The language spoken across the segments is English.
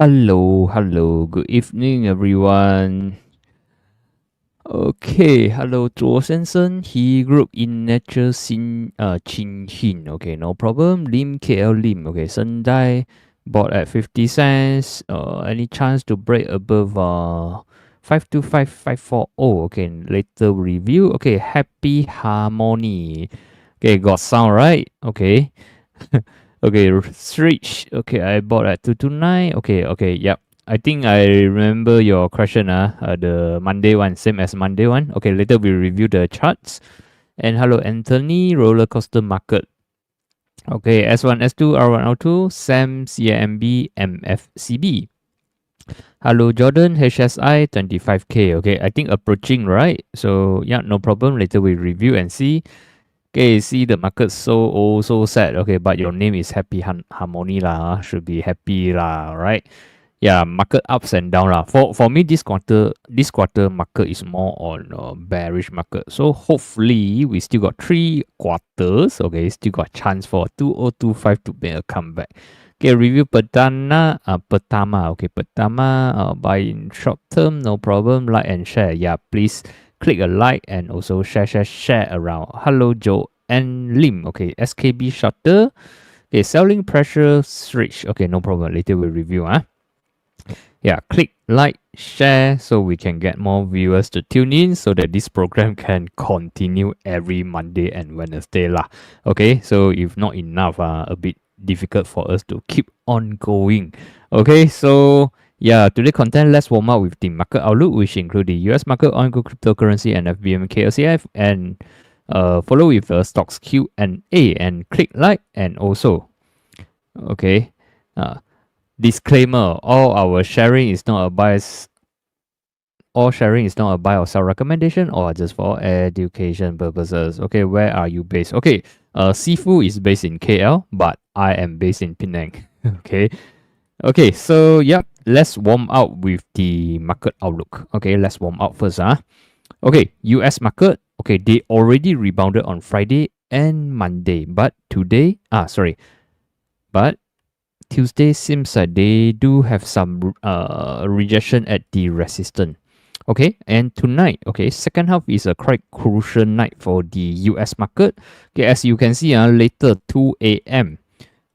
Hello, good evening, everyone. Hello，左先生，He Group in Nature 清信，OK, no problem. Lim KL Lim, OK, Sendai bought at 50 cents. Any chance to break above 525,540? Okay, later review. Okay, Happy Harmony. Okay, got sound right. Okay. Okay, Switch. Okay, I bought at 229. Okay, yep. I think I remember your question, the Monday one, same as Monday one. Okay, later we review the charts. And hello, Anthony, roller coaster market. Okay, S1, S2, R1, R2, SAM, CIMB, MFCB. Hello, Jordan, HSI, 25K. Okay, I think approaching, right? So, yeah, no problem. Later we review and see. Okay, see the market so sad. Okay, but your name is Happy Harmony lah. Should be happy lah, right? Yeah, market ups and down lah. For me, this quarter market is more on bearish market. So hopefully we still got 3 quarters. Okay, still got chance for 2025 to make a comeback. Okay, review Pertama. Okay, Pertama, buy in short term, no problem. Like and share. Yeah, please click a like and also share around. Hello, Joe and Lim. Okay, SKB shutter. Okay, selling pressure switch. Okay, no problem. Later we'll review. Yeah, click like, share so we can get more viewers to tune in so that this program can continue every Monday and Wednesday lah. Okay, so if not enough, a bit difficult for us to keep on going. Okay, so yeah, today content, let's warm up with the market outlook, which include the US market, ongoing cryptocurrency, and FBMK LCF, and follow with stocks Q&A and click like and also okay. Disclaimer: all sharing is not a buy or sell recommendation or just for education purposes. Okay, where are you based? Okay, Sifu is based in KL, but I am based in Penang. Okay, so yep, let's warm up with the market outlook. Okay, let's warm up first. Okay, US market. Okay, they already rebounded on Friday and Monday, but Tuesday seems like they do have some rejection at the resistance. Okay, and tonight, okay, second half is a quite crucial night for the US market. Okay, as you can see, later 2 a.m.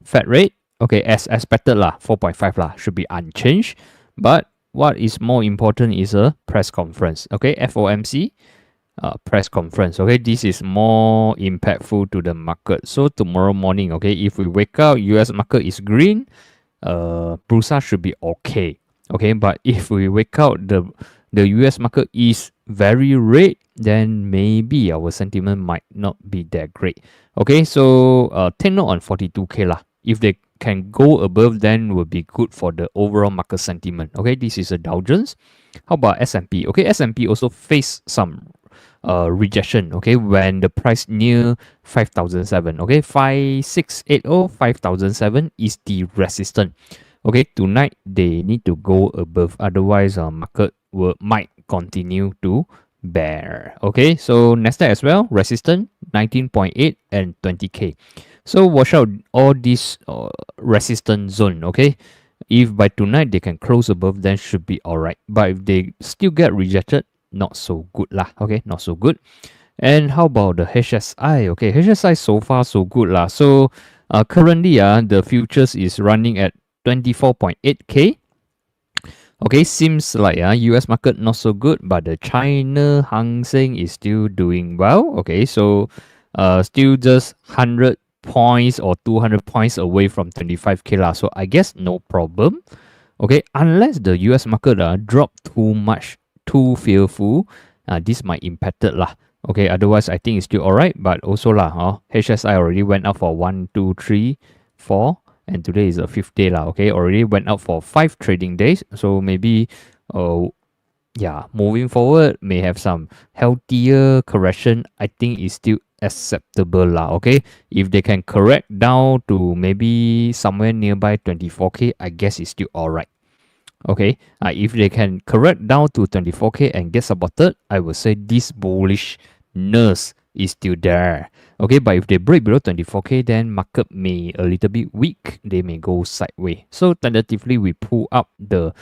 Fed rate, okay, as expected lah, 4.5 lah, should be unchanged. But what is more important is a press conference. Okay, FOMC press conference. Okay, this is more impactful to the market. So tomorrow morning, okay, if we wake up, US market is green, Bursa should be okay. Okay, but if we wake up, the US market is very red, then maybe our sentiment might not be that great. Okay, so take note on 42K lah. If they can go above, then will be good for the overall market sentiment. Okay, this is a Dow Jones. How about S&P? Okay, S&P also face some rejection. Okay, when the price near 5,007. Okay, 5680, 5,007 is the resistance. Okay, tonight they need to go above, otherwise market might continue to bear. Okay, so Nasdaq as well, resistance 19.8 and 20K. So watch out all these resistance zone. Okay, if by tonight they can close above, then should be alright. But if they still get rejected, not so good lah. Okay, not so good. And how about the HSI? Okay, HSI so far so good lah. So currently the futures is running at 24.8K. Okay, seems like US market not so good, but the China Hang Seng is still doing well. Okay, so still just 100 points or 200 points away from 25K lah. So I guess no problem. Okay, unless the US market drop too much, too fearful, this might impact it lah. Okay, otherwise I think it's still alright. But also lah, HSI already went up for 1, 2, 3, 4, and today is the 5th day lah. Okay, already went up for 5 trading days. So maybe, moving forward may have some healthier correction. I think it's still acceptable lah. Okay, if they can correct down to maybe somewhere nearby 24K, I guess it's still alright. Okay, if they can correct down to 24K and get supported, I would say this bullishness is still there. Okay, but if they break below 24K, then market may a little bit weak. They may go sideways. So tentatively, we pull up the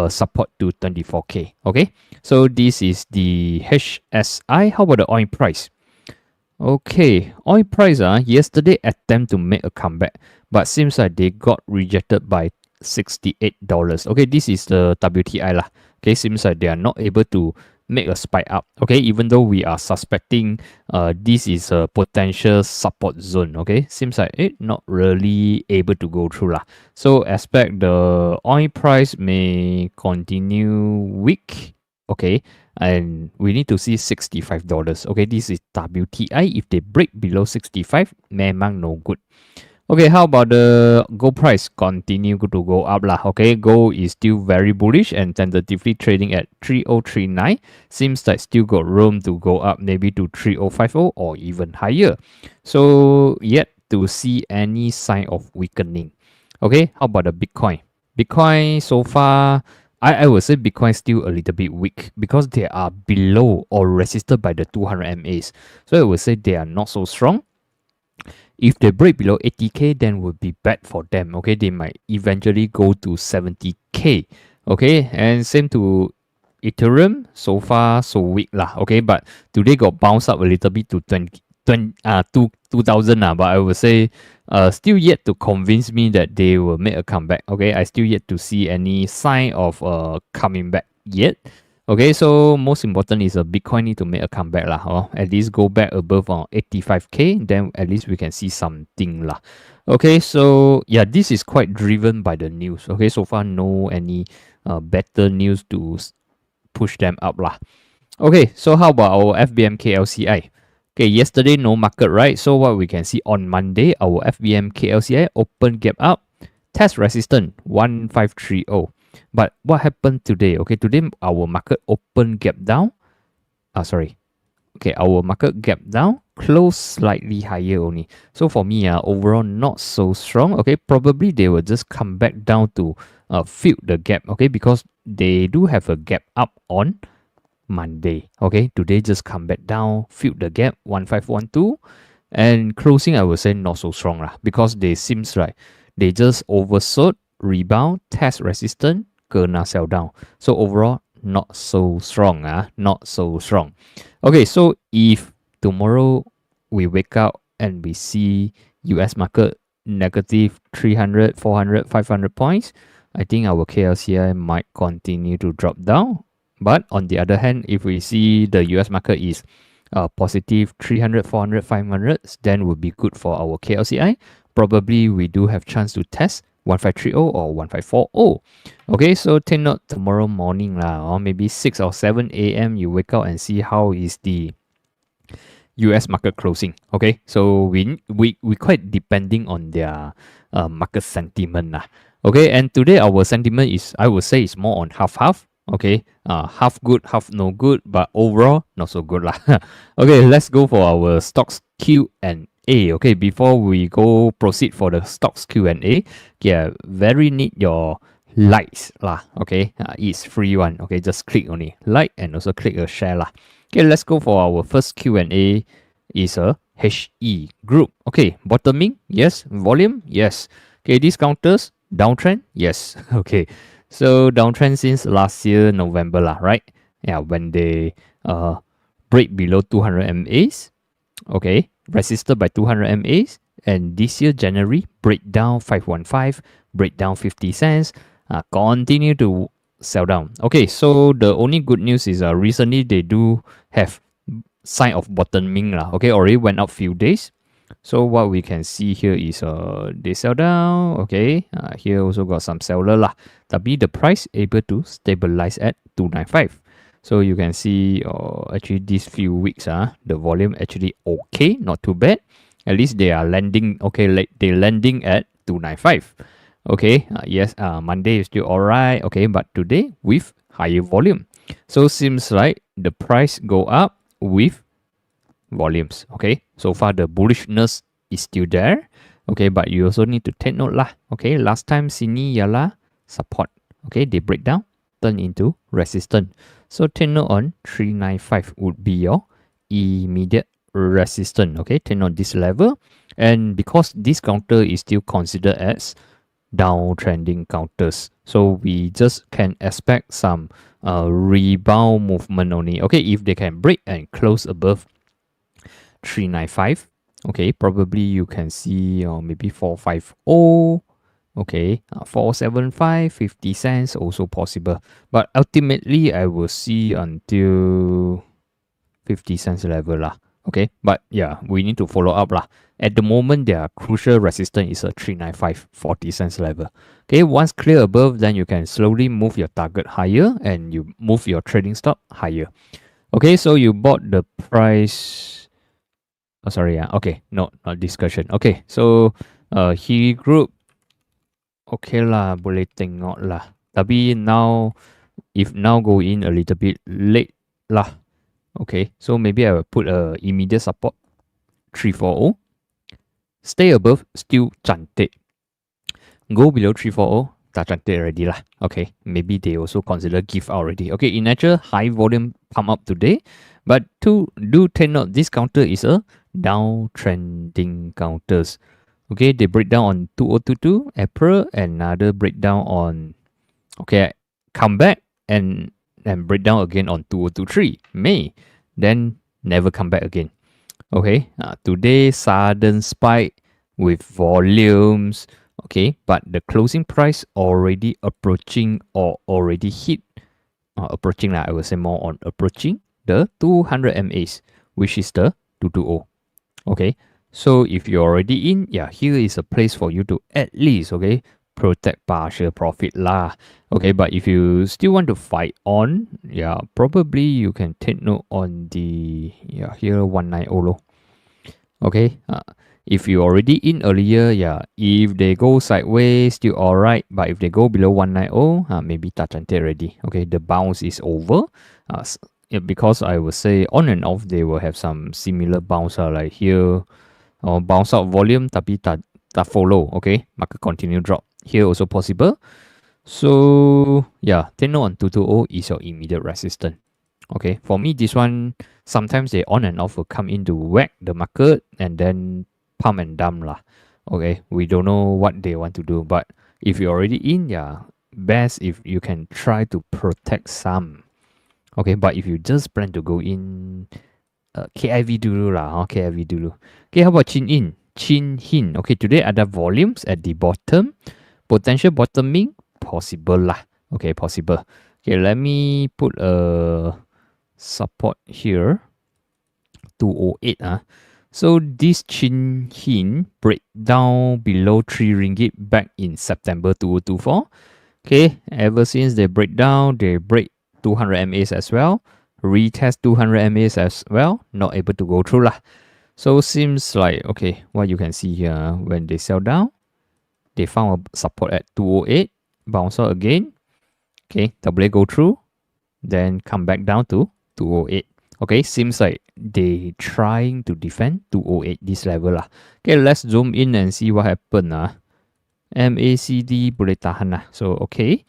support to 24K. Okay, so this is the HSI. How about the oil price? Okay, oil price yesterday attempt to make a comeback, but seems like they got rejected by $68. Okay, this is the WTI lah. Okay, seems like they are not able to make a spike up. Okay, even though we are suspecting this is a potential support zone. Okay, seems like it not really able to go through lah. So expect the oil price may continue weak. Okay, and we need to see $65. Okay, this is WTI. If they break below 65, memang no good. Okay, how about the gold price? Continue to go up lah. Okay, gold is still very bullish and tentatively trading at 3039. Seems like still got room to go up maybe to 3050 or even higher. So yet to see any sign of weakening. Okay, how about the Bitcoin? Bitcoin so far, I would say Bitcoin still a little bit weak because they are below or resisted by the 200 MAs. So I would say they are not so strong. If they break below 80K, then would be bad for them. Okay, they might eventually go to 70K. Okay, and same to Ethereum. So far, so weak lah. Okay, but today got bounced up a little bit to 2000 but I would say still yet to convince me that they will make a comeback. Okay, I still yet to see any sign of coming back yet. Okay, so most important is a Bitcoin need to make a comeback lah. At least go back above 85K, then at least we can see something lah. Okay, so yeah, this is quite driven by the news. Okay, so far no any better news to push them up lah. Okay, so how about our FBMK LCI? Okay, yesterday no market, right? So what we can see on Monday, our FBMK LCI open gap up, test resistance 1530. But what happened today? Okay, today our market open gap down. Okay, our market gap down, close slightly higher only. So for me, overall not so strong. Okay, probably they will just come back down to fill the gap. Okay, because they do have a gap up on Monday. Okay, today just come back down, fill the gap 1512, and closing I would say not so strong lah because they seems like they just oversold, rebound, test resistance, kena sell down. So overall not so strong, not so strong. Okay, so if tomorrow we wake up and we see US market negative 300, 400, 500 points, I think our KLCI might continue to drop down. But on the other hand, if we see the US market is positive 300, 400, 500, then would be good for our KLCI. Probably we do have chance to test 1530 or 1540. Okay, so take note tomorrow morning lah, or maybe 6 or 7 a.m. you wake up and see how is the US market closing. Okay, so we quite depending on their market sentiment lah. Okay, and today our sentiment is, I would say, is more on half. Okay, half good, half no good, but overall not so good lah. Okay, let's go for our stocks Q&A. Okay, before we go proceed for the stocks Q&A, yeah, very need your likes lah. Okay, it's free one. Okay, just click only like and also click a share lah. Okay, let's go for our first Q&A. Is a HE group. Okay, bottoming, yes. Volume, yes. Okay, discounters, downtrend, yes. Okay. So downtrend since last year November lah, right? Yeah, when they break below 200 MAs, okay, resisted by 200 MAs, and this year January break down 515, break down 50 cents, continue to sell down. Okay, so the only good news is recently they do have sign of bottoming lah. Okay, already went up few days. So what we can see here is they sell down. Okay, here also got some seller lah. Tapi the price able to stabilize at 295. So you can see actually these few weeks the volume actually okay, not too bad. At least they are landing okay. They landing at 295. Okay, yes. Monday is still alright. Okay, but today with higher volume. So seems like the price go up with volumes. Okay, so far the bullishness is still there. Okay, but you also need to take note lah. Okay, last time sini ialah support. Okay, they break down, turn into resistance. So take note on 395 would be your immediate resistance. Okay, turn on this level, and because this counter is still considered as downtrending counters, so we just can expect some rebound movement only. Okay, if they can break and close above 395, okay, probably you can see maybe 450. Okay, 475, 50 cents also possible. But ultimately, I will see until 50 cents level lah. Okay, but yeah, we need to follow up lah. At the moment, their crucial resistance is a 395, 40 cents level. Okay, once clear above, then you can slowly move your target higher and you move your trading stop higher. Okay, so you bought the price. Oh, sorry, okay, not discussion. Okay, so He Group, okay lah, boleh tengok lah. Tapi now, if now go in a little bit late lah. Okay, so maybe I will put a immediate support 340. Stay above, still cantik. Go below 340, tak cantik already lah. Okay, maybe they also consider give out already. Okay, in natural high volume pump up today, but do take note, this counter is a downtrending counters. Okay, they break down on 2022 April, another breakdown on, okay, come back and break down again on 2023 May, then never come back again. Okay, today sudden spike with volumes. Okay, but the closing price already approaching or already hit, approaching lah, I will say more on approaching the 200 MAs, which is the 220. Okay, so if you're already in, yeah, here is a place for you to at least, okay, protect partial profit lah. Okay, but if you still want to fight on, yeah, probably you can take note on the, yeah, here 190 low. Okay, if you already in earlier, yeah, if they go sideways, still alright, but if they go below 190, maybe tak cantik already. Okay, the bounce is over. Yeah, because I would say on and off they will have some similar bounce like here, or bounce out volume tapi tak follow. Okay, market continue drop. Here also possible. So yeah, take note on 220 is your immediate resistance. Okay, for me this one sometimes they on and off will come in to whack the market and then pump and dump lah. Okay, we don't know what they want to do, but if you're already in, yeah, best if you can try to protect some. Okay, but if you just plan to go in, KIV dulu lah, KIV dulu. Okay, how about Chin In? Chin Hin. Okay, today ada volumes at the bottom. Potential bottoming, possible lah. Okay, possible. Okay, let me put a support here. 208. So this Chin Hin break down below 3 ringgit back in September 2024. Okay, ever since they break down, they break 200 MAs as well, retest 200 MAs as well, not able to go through lah. So seems like, okay, what you can see here, when they sell down, they found a support at 208, bounce out again, okay, double go through, then come back down to 208. Okay, seems like they trying to defend 208 this level lah. Okay, let's zoom in and see what happened MACD boleh tahan lah. So okay,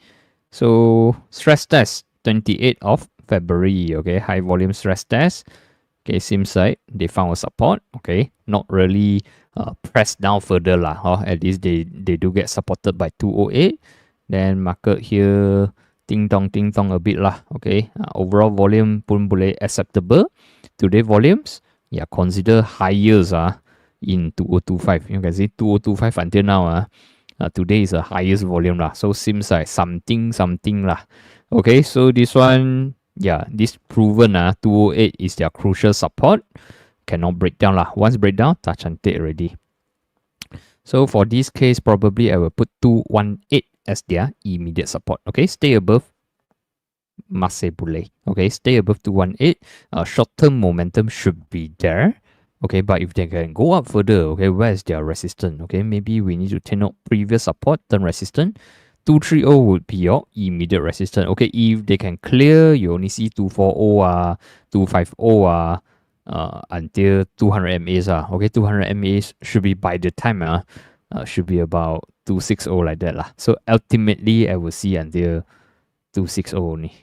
so stress test 28th of February. Okay, high volume stress test. Okay, seems like they found a support. Okay, not really pressed down further lah. At least they do get supported by 208. Then market here ting tong a bit lah. Okay, overall volume pun boleh acceptable. Today volumes, yeah, consider highest in 2025. You can see 2025 until now today is the highest volume lah. So seems like something lah. Okay, so this one, yeah, this proven 208 is their crucial support. Cannot break down lah. Once break down, tak cantik already. So for this case, probably I will put 218 as their immediate support. Okay, stay above. Masih boleh. Okay, stay above 218. Short-term momentum should be there. Okay, but if they can go up further, okay, where is their resistance? Okay, maybe we need to take note previous support, turn resistance. 230 would be your immediate resistance. Okay, if they can clear, you only see 240 250 until 200 MAs Okay, 200 MAs should be by the time should be about 260 like that lah. So ultimately, I will see until 260 only.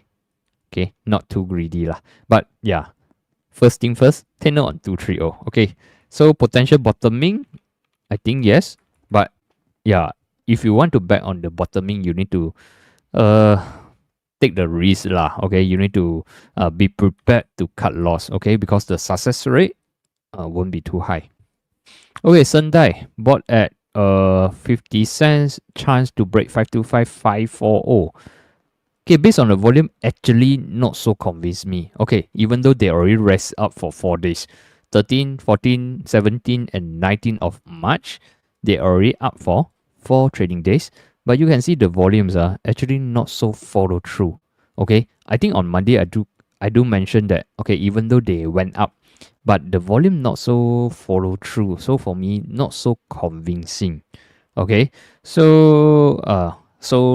Okay, not too greedy lah. But yeah, First thing first, take note on 230. Okay, so potential bottoming, I think yes, but yeah, if you want to bet on the bottoming, you need to uh take the risk lah. Okay, you need to be prepared to cut loss. Okay, because the success rate won't be too high. Okay, Sendai bought at 50 cents, chance to break 525540. Okay, based on the volume, actually not so convinced me. Okay, even though they already rest up for 4 days, 13, 14, 17, and 19 of March, they already up for 4 trading days. But you can see the volumes are actually not so follow through. Okay, I think on Monday I do mention that okay, even though they went up, but the volume not so follow through. So for me, not so convincing. Okay, so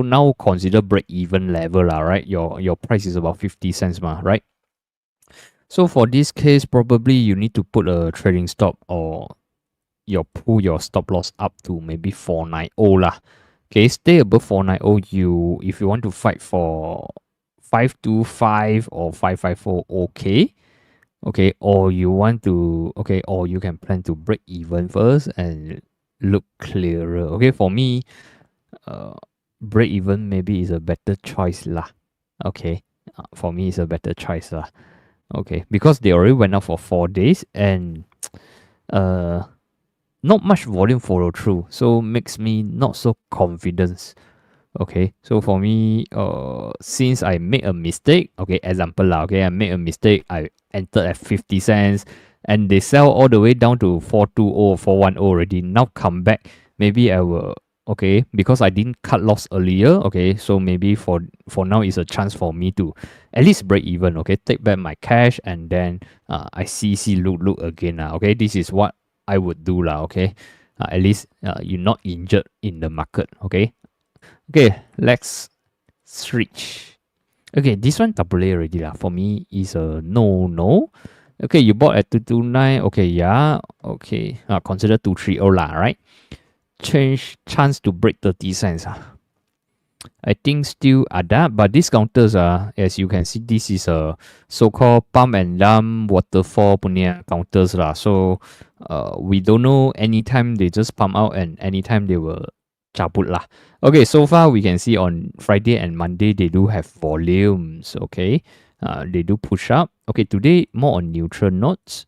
now consider break even level lah, right? Your price is about 50 cents ma, right? So for this case, probably you need to put a trading stop or pull your stop loss up to maybe 490 lah. Okay, stay above 490. If you want to fight for 525 or 554, okay. Okay, or you want to or you can plan to break even first and look clearer. Okay, for me, break even maybe is a better choice lah. Okay, for me it's a better choice lah. Okay, because they already went up for 4 days and not much volume follow through, so makes me not so confident. Okay, so for me, since I made a mistake, okay, example lah, okay, I made a mistake, I entered at 50 cents and they sell all the way down to 420, 410 already. Now come back, maybe I will, okay, because I didn't cut loss earlier, okay, so maybe for now is a chance for me to at least break even, okay, take back my cash and then I see look again, okay, this is what I would do lah, okay, at least you're not injured in the market, okay. Okay, let's switch. Okay, this one double A already lah. For me, is a no. Okay, you bought at 229. Okay, yeah. Okay, consider 230 lah, right? Change chance to break 30 cents. I think still ada, but these counters as you can see, this is a so-called pump and dump waterfall punya counters lah. So, we don't know anytime they just pump out and anytime they will cabut lah. Okay, so far we can see on Friday and Monday they do have volumes. Okay, they do push up. Okay, today more on neutral notes.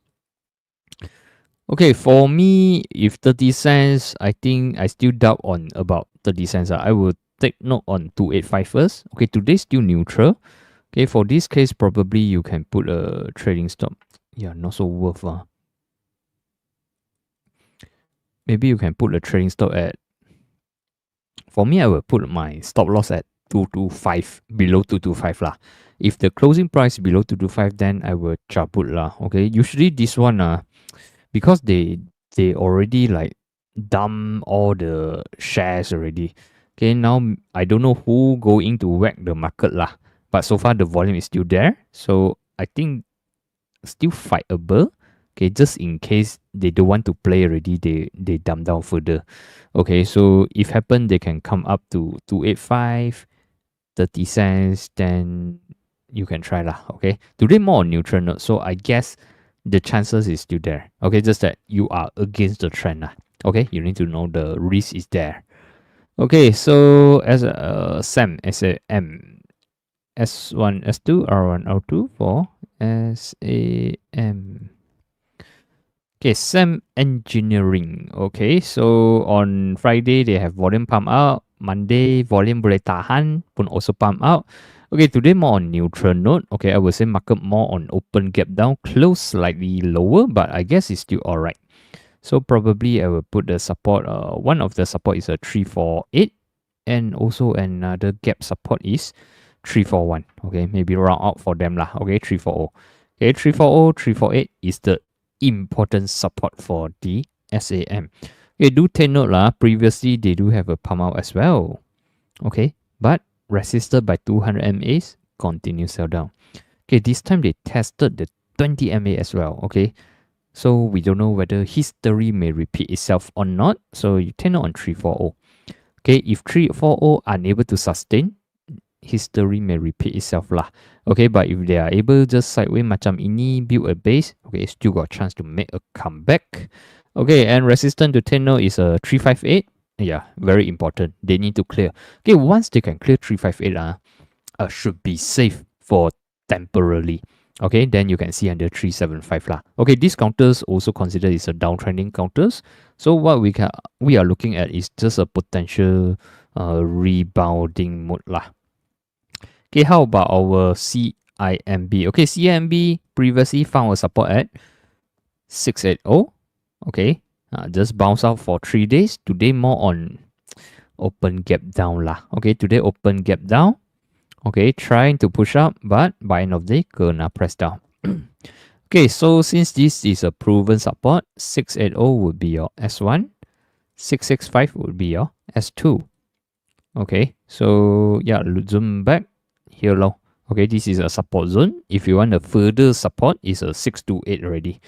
Okay, for me, if 30 cents, I think I still doubt on about 30 cents. I will take note on 285 first. Okay, today still neutral. Okay, for this case, probably you can put a trading stop. Yeah, not so worth. Maybe you can put a trading stop at. For me, I will put my stop loss at 225, below 225 lah. If the closing price below 225, then I will cabut lah. Okay, usually this one because they already like dump all the shares already. Okay, now I don't know who going to whack the market lah. But so far the volume is still there, so I think still fightable. Okay, just in case they don't want to play already, they dump down further. Okay, so if happen they can come up to 285, 30 cents, then you can try lah. Okay, today more on neutral note, so I guess the chances is still there. Okay, just that you are against the trend lah. Okay, you need to know the risk is there. Okay, so as SAM, SAM, S1, S2, R1, R2 for SAM. Okay, SAM Engineering. Okay, so on Friday they have volume pump out. Monday volume boleh tahan pun also pump out. Okay, today more on neutral note. Okay, I would say market more on open gap down, close slightly lower, but I guess it's still alright. So probably I will put the support. One of the support is a 348, and also another gap support is 341. Okay, maybe round out for them lah. Okay, 340. Okay, 340, 348 is the important support for the SAM. Okay, do take note lah. Previously, they do have a pump out as well. Okay, but resisted by 200 MAs, continue sell down. Okay, this time they tested the 20 MA as well. Okay, so we don't know whether history may repeat itself or not. So you take note on 340. Okay, if 340 unable to sustain, history may repeat itself lah. Okay, but if they are able just sideways macam ini, build a base, okay, still got chance to make a comeback. Okay, and resistance to tenor is a 358. Yeah, very important. They need to clear. Okay, once they can clear 358, should be safe for temporarily. Okay, then you can see under 375 lah. Okay, these counters also considered is a downtrending counters. So what we are looking at is just a potential rebounding mode lah. Okay, how about our CIMB? Okay, CIMB previously found a support at 680. Okay, just bounce out for 3 days. Today more on open gap down lah. Okay, today open gap down. Okay, trying to push up, but by end of the day, gonna press down. Okay, so since this is a proven support, 680 would be your S1, 665 would be your S2. Okay, so yeah, zoom back here low. Okay, this is a support zone. If you want a further support, is a 628 already.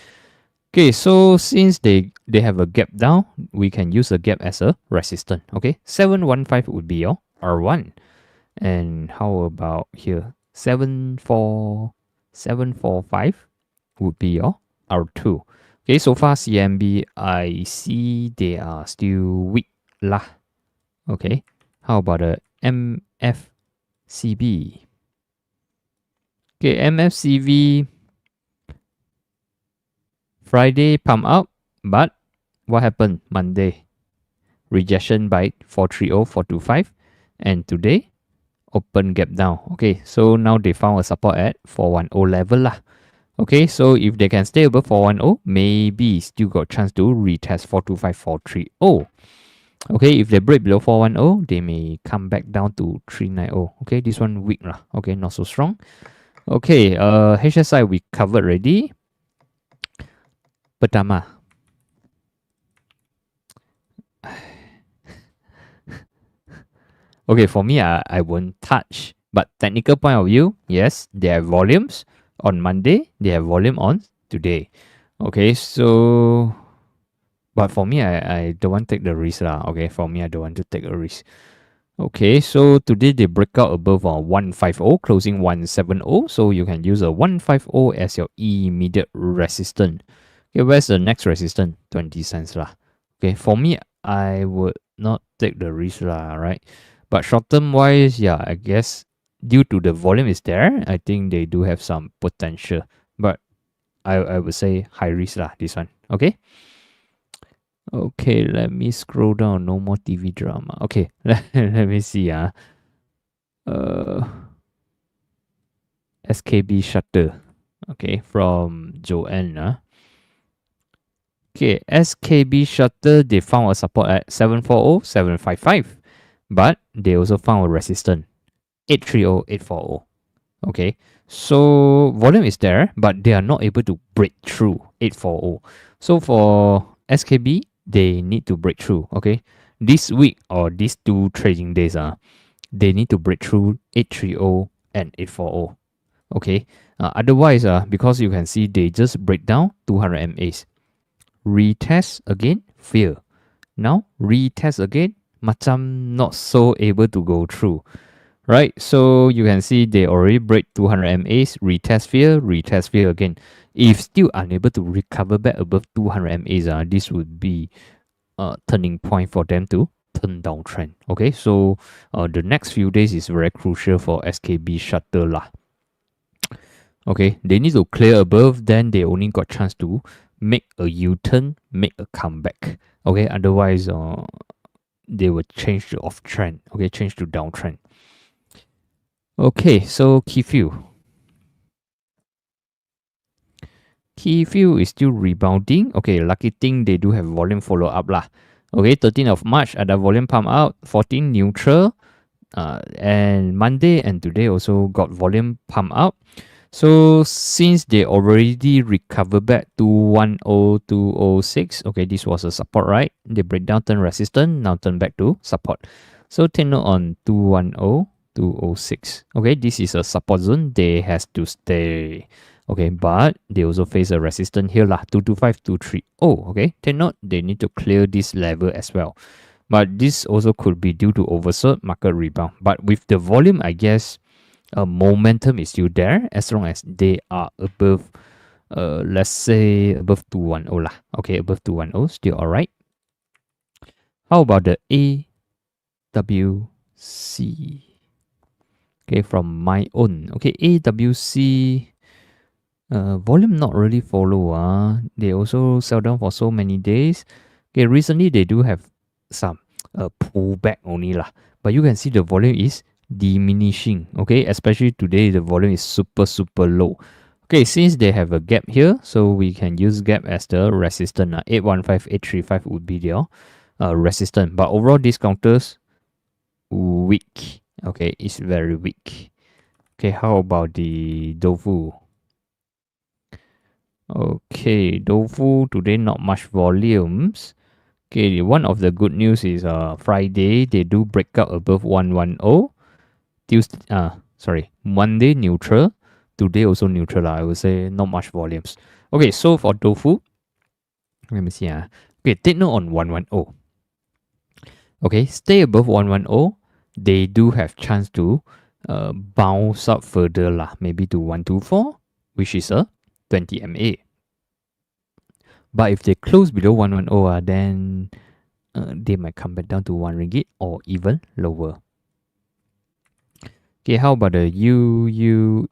Okay, so since they have a gap down, we can use a gap as a resistance. Okay, 715 would be your R1. And how about here? 745 would be your R2. Okay, so far CMB, I see they are still weak lah. Okay, how about the MFCB? Okay, MFCB, Friday pump up, but what happened Monday? Rejection by 430, 425, and today open gap down. Okay, so now they found a support at 410 level lah. Okay, so if they can stay above 410, maybe still got chance to retest 425, 430. Okay, if they break below 410, they may come back down to 390. Okay, this one weak lah. Okay, not so strong. Okay, HSI we covered already. Pertama. Okay, for me, I won't touch. But technical point of view, yes, they have volumes on Monday. They have volume on today. Okay, so... But for me, I don't want to take the risk lah. Okay, for me, I don't want to take a risk. Okay, so today they break out above 150, closing 170. So you can use a 150 as your immediate resistance. Okay, where's the next resistance? 20 cents lah. Okay, for me, I would not take the risk lah, right? But short term wise, yeah, I guess due to the volume is there, I think they do have some potential. But I would say high risk lah, this one. Okay. Okay, let me scroll down. No more TV drama. Okay, let me see. SKB shutter. Okay, from Joanne. Okay, SKB shutter, they found a support at 740, 755. But they also found a resistance 830, 840. Okay, so volume is there, but they are not able to break through 840. So for SKB, they need to break through. Okay, this week or these 2 trading days, they need to break through 830 and 840. Okay, otherwise, because you can see they just break down 200 MAs. Retest again, fail. Now retest again, macam not so able to go through, right? So you can see they already break 200 MAs, retest fail again. If still unable to recover back above 200 MAs, this would be a turning point for them to turn downtrend. Okay, so the next few days is very crucial for SKB shutter lah. Okay, they need to clear above, then they only got chance to make a U-turn, make a comeback. Okay, otherwise they will change to off trend. Okay, change to downtrend. Okay, so key few is still rebounding. Okay, lucky thing they do have volume follow up lah. Okay, 13th of March ada volume pump out, 14 neutral, and Monday and today also got volume pump out. So since they already recovered back to 10206, okay, this was a support, right? They break down, turn resistance, now turn back to support. So tenor on 210206. Okay, this is a support zone. They has to stay. Okay, but they also face a resistance here lah, 225, 230. Okay, tenor, they need to clear this level as well. But this also could be due to oversold market rebound. But with the volume, I guess momentum is still there as long as they are above, let's say above 210 lah. Okay, above 210, still alright. How about the AWC? Okay, from my own. Okay, AWC volume not really follow. They also sell down for so many days. Okay, recently they do have some pullback only lah. But you can see the volume is diminishing. Okay, especially today the volume is super low. Okay, since they have a gap here, so we can use gap as the resistance. 815, 835 would be their resistance. But overall, these counters weak. Okay, it's very weak. Okay, how about the Doufu? Okay, Doufu today not much volumes. Okay, one of the good news is Friday they do break out above 110. Monday neutral. Today also neutral. I would say not much volumes. Okay, so for Doufu, let me see. Okay, take note on 110. Okay, stay above 110. They do have chance to bounce up further lah, maybe to 124, which is a 20 MA. But if they close below 110, then they might come back down to 1 ringgit or even lower. Okay, how about the UUE?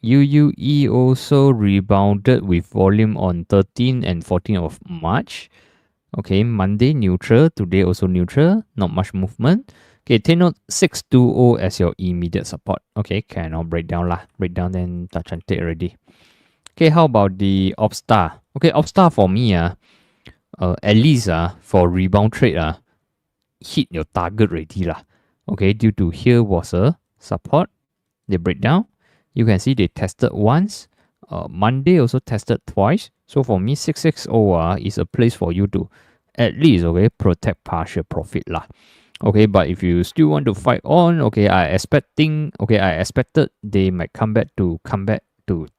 UUE also rebounded with volume on 13 and 14 of March. Okay, Monday neutral, today also neutral, not much movement. Okay, take note 620 as your immediate support. Okay, cannot break down lah. Break down then tak cantik already. Okay, how about the Opstar? Okay, Opstar for me, at least for rebound trade, hit your target already lah. Okay, due to here was a support, they break down. You can see they tested once. Monday also tested twice. So for me, 660 is a place for you to at least protect partial profit lah. Okay, but if you still want to fight on, I expected they might come back to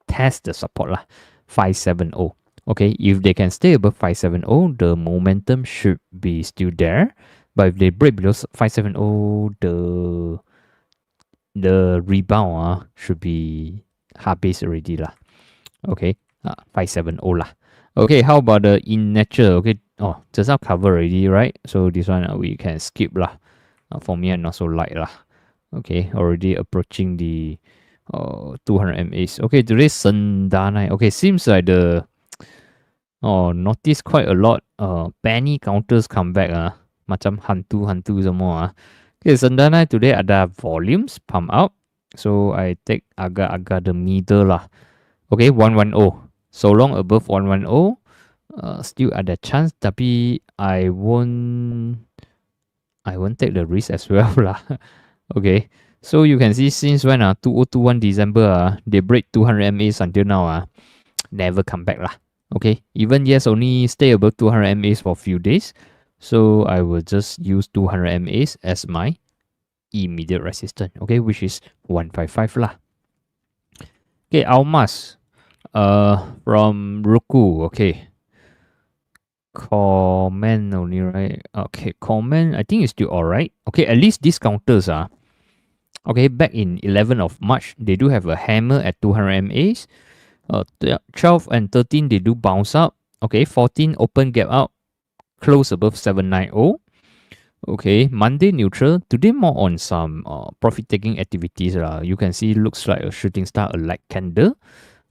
test the support lah, 570. Okay, if they can stay above 570, the momentum should be still there. But if they break below 570, the rebound should be habis already lah. Okay, 570 lah. Okay, how about the in nature? Okay, just now cover already, right? So this one we can skip lah. For me, I not so light lah. Okay, already approaching the 200 MAs. Okay, today's Sendana. Okay, seems like the notice quite a lot penny counters come back macam hantu semua Okay, Sendana today ada volumes pump out. So I take agak-agak the middle lah. Okay, 110. So long above 110, still ada chance tapi I won't take the risk as well lah. Okay. So you can see since when 2021 December they break 200 MAs until now never come back lah. Okay, even yes only stay above 200 MAs for a few days. So I will just use 200 MAs as my immediate resistance. Okay, which is 155 lah. Okay, Almas from Roku. Okay, comment only, right? Okay, comment I think it's still alright. Okay, at least these counters okay, back in 11 of March, they do have a hammer at 200 MAs. 12 and 13, they do bounce up. Okay, 14 open gap out, close above 790. Okay, Monday neutral. Today more on some profit taking activities. You can see looks like a shooting star, a light candle.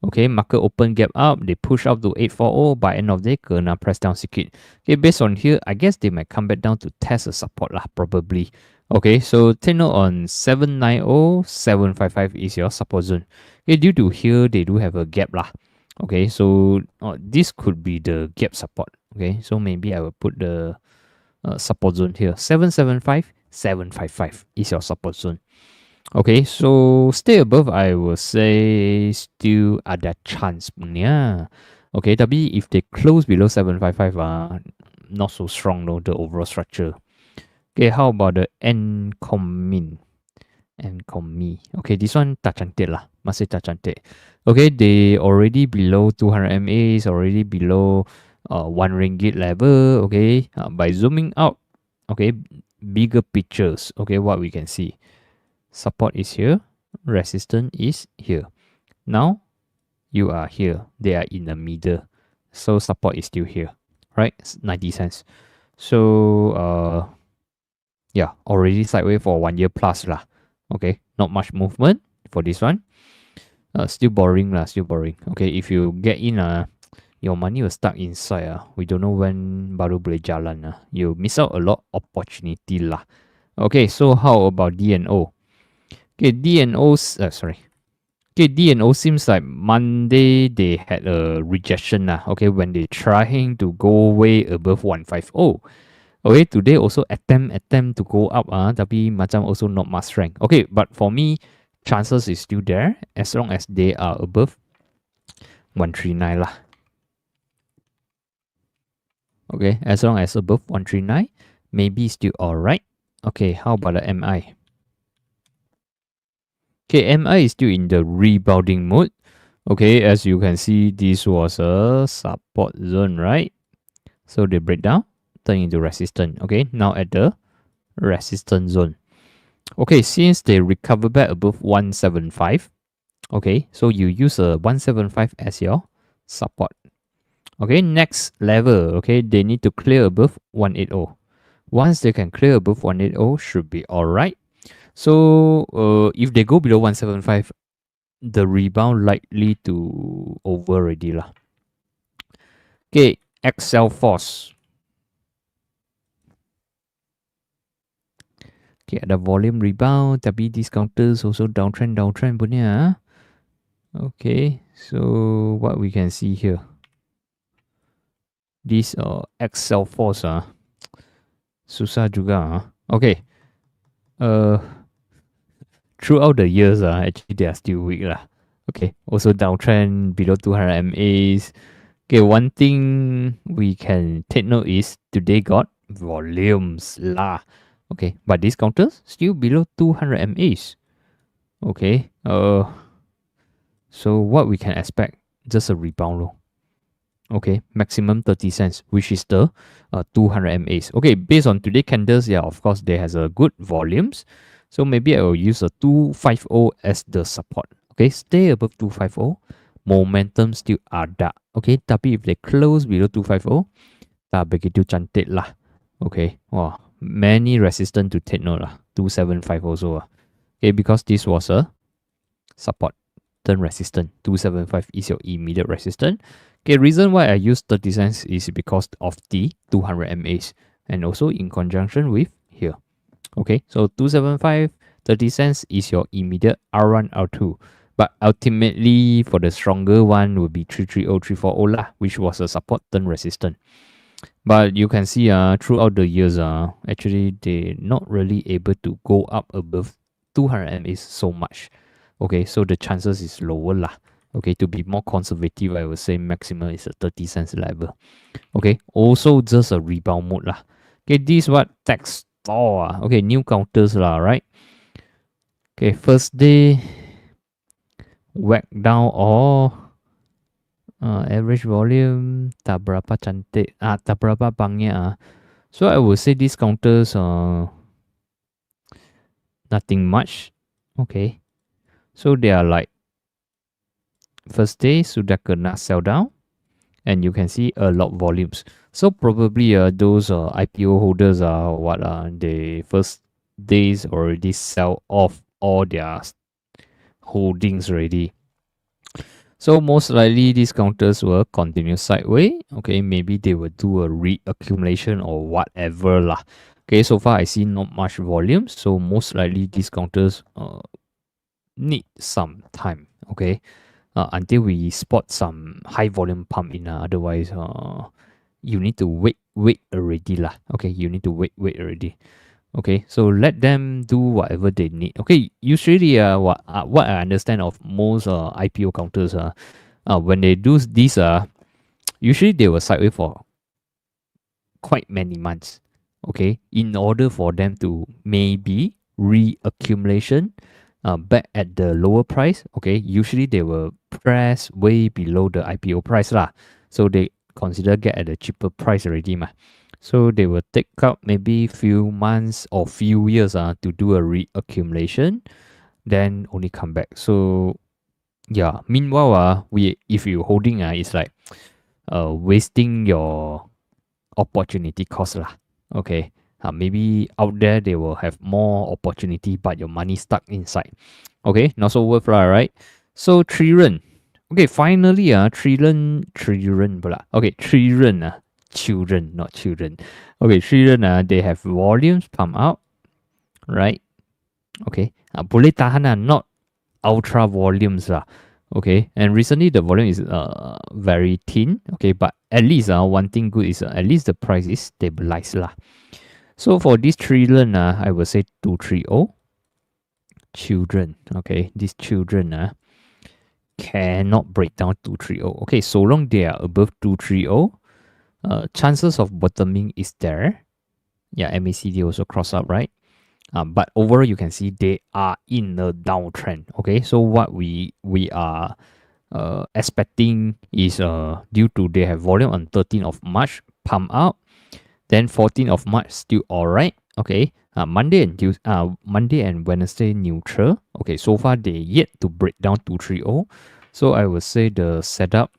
Okay, market open gap up. They push up to 840. By end of day, kena press down sikit. Okay, based on here, I guess they might come back down to test a support lah, probably. Okay, so take note on 790, 755 is your support zone. Okay, due to here, they do have a gap lah. Okay, so this could be the gap support. Okay, so maybe I will put the support zone here. 775, 755 is your support zone. Okay, so stay above, I will say still ada chance punya. Okay, tapi if they close below 755, not so strong though, the overall structure. Okay, how about the Ncomi? Okay, this one tak cantik lah. Masih tak cantik. Okay, they already below 200 MAs, already below 1 ringgit level. Okay, by zooming out, okay, bigger pictures. Okay, what we can see, support is here, resistance is here. Now you are here, they are in the middle, so support is still here, right? 90 cents. So yeah, already sideways for 1 year plus lah. Okay, not much movement for this one. Still boring lah, still boring. Okay, if you get in your money will stuck inside we don't know when baru boleh jalan you miss out a lot opportunity lah. Okay, so how about DNO? Okay, DNO seems like Monday they had a rejection okay, when they trying to go way above 150. Okay, today also attempt to go up tapi macam also not much strength. Okay, but for me chances is still there as long as they are above 139 lah. Okay, as long as above 139, maybe still alright. Okay, how about the MI? Okay, MI is still in the rebounding mode. Okay, as you can see, this was a support zone, right? So they break down, turn into resistance. Okay, now at the resistance zone. Okay, since they recover back above 175, okay, so you use a 175 as your support. Okay, next level, okay, they need to clear above 180. Once they can clear above 180, should be alright. So if they go below 175, the rebound likely to over already lah. Okay, Excel Force. Okay, ada volume rebound, tapi discounters also downtrend punya. Okay, so what we can see here. This Excel Force susah juga Okay. Throughout the years actually they are still weak lah. Okay, also downtrend below 200 MAs. Okay, one thing we can take note is today got volumes lah. Okay, but these counters still below 200 MAs. Okay, so what we can expect, just a rebound low. Okay, maximum 30 cents, which is the 200 MAs. Okay, based on today candles, yeah, of course, there has a good volumes. So maybe I will use a 250 as the support. Okay, stay above 250. Momentum still ada. Okay, tapi if they close below 250, tak begitu cantik lah. Okay, wow, many resistance to take note lah. 275 also Okay, because this was a support, turn resistance. 275 is your immediate resistance. Okay, reason why I use 30 cents is because of the 200 MAs and also in conjunction with here. Okay, so 275, 30 cents is your immediate R1, R2. But ultimately, for the stronger one, will be 330, 340 lah, which was a support turn resistance. But you can see throughout the years, actually, they're not really able to go up above 200 MAs so much. Okay, so the chances is lower lah. Okay, to be more conservative, I would say maximum is a 30 cents level. Okay, also just a rebound mode lah. Okay, this what text store. Okay, new counters lah, right? Okay, first day whack down or average volume tak berapa cantik, tak berapa bangnya. So I would say these counters nothing much. Okay, so they are like first day sudah kena sell down and you can see a lot volumes. So probably those IPO holders are the first days already sell off all their holdings already. So most likely these counters will continue sideways. Okay, maybe they will do a reaccumulation or whatever lah. Okay, so far I see not much volume, so most likely these counters need some time. Okay, until we spot some high volume pump in. Otherwise, you need to wait already lah. Okay, you need to wait already. Okay, so let them do whatever they need. Okay, usually what I understand of most IPO counters when they do this usually they will sideways for quite many months. Okay, in order for them to maybe reaccumulation back at the lower price. Okay, usually they will press way below the IPO price lah. So they consider get at a cheaper price already mah. So they will take up maybe few months or few years to do a reaccumulation, then only come back. So yeah, meanwhile we if you holding it's like wasting your opportunity cost lah. Okay. Maybe out there they will have more opportunity, but your money stuck inside. Okay, not so worth lah, right? So Triren. Okay, finally Triren pula. Okay, Triren children, not children. Okay, Triren they have volumes pump out, right? Okay. Boleh tahan not ultra volumes lah. Okay, and recently the volume is very thin. Okay, but at least one thing good is at least the price is stabilized lah. So for this Triren I would say 230 children. Okay, these children cannot break down 230. Okay, so long they are above 230, chances of bottoming is there. Yeah, MACD also cross up, right? But overall you can see they are in a downtrend. Okay, so what we are expecting is due to they have volume on 13th of March pump out, then 14th of March still alright. Okay, Monday and Wednesday neutral. Okay, so far they yet to break down 230. So I would say the setup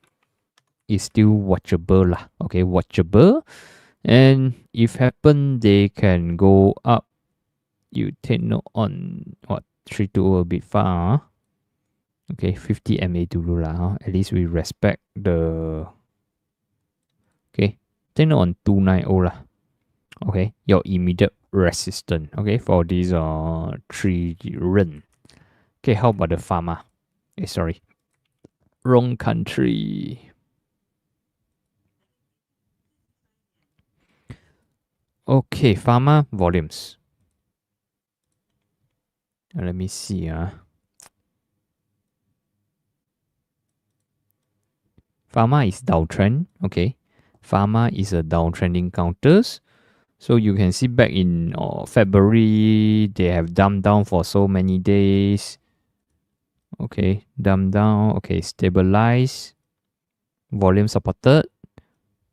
is still watchable lah. Okay, watchable. And if happen they can go up, you take note on what 320 a bit far. Okay, 50 MA dulu lah. At least we respect the. Okay, take note on 290 lah. Okay, your immediate resistance. Okay, for these Triren. Okay, how about the pharma? Sorry, wrong country. Okay, pharma volumes. Let me see. Pharma is downtrend. Okay, pharma is a downtrending counters. So you can see back in February, they have dumped down for so many days. Okay, dumped down. Okay, stabilize. Volume supported.